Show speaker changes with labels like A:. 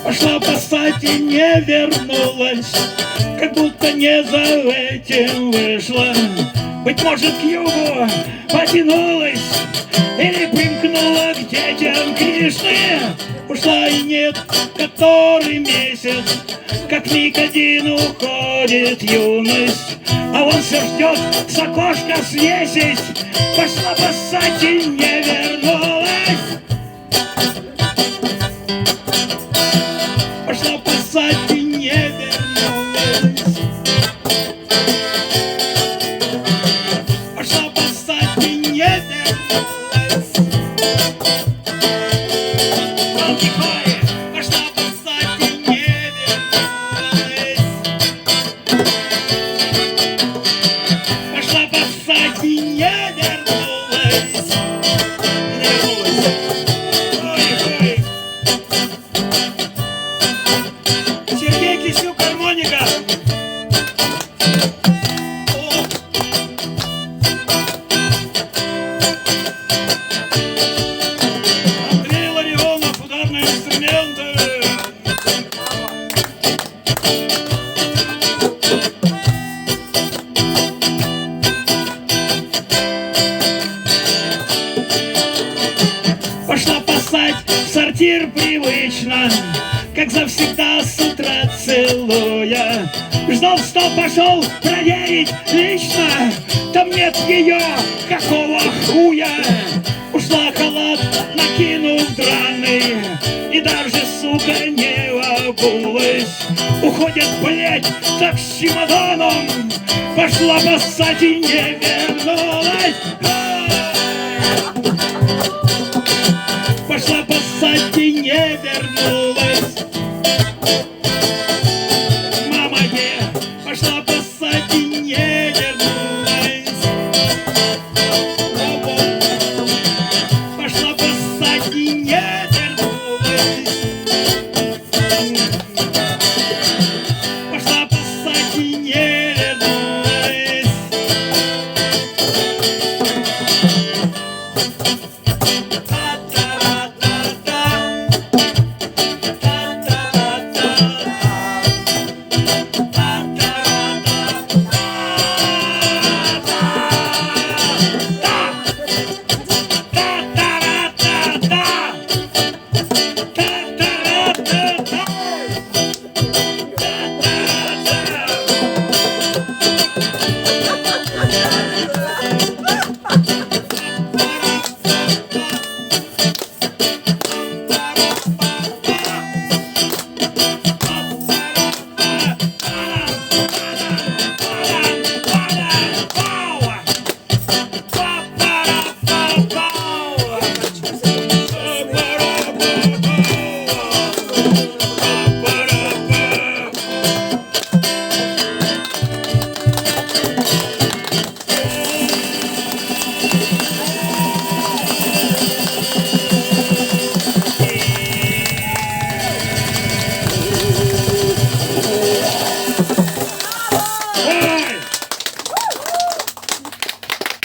A: Пошла пасать и не вернулась, как будто не за этим вышла. Быть может, к югу потянулась или примкнула к детям Кришны. Ушла и нет, который месяц, как миг один уходит юность. А он все ждет с окошка свесить. Пошла пасать и не вернулась. Пошла пасать и не вернулась. Пошла пасать и не вернулась. Тихой, пошла пасать и не вернулась. Пошла пасать и не вернулась. Не вернулась. Ой-ой. Сергей Кисюк, гармоника. Андрей Ларионов, ударные инструменты. Пошла пасать в сортир привычно, как завсегда с утра целуя. Ждал, что пошел проверить лично, там нет ее, какого хуя. Ушла халат, накинув драный, и даже, сука, не обулась. Уходит, блять, так с чемоданом. Пошла пасать и не вернулась. Пошла пасать и не вернулась. Мама, где? Пошла пасать.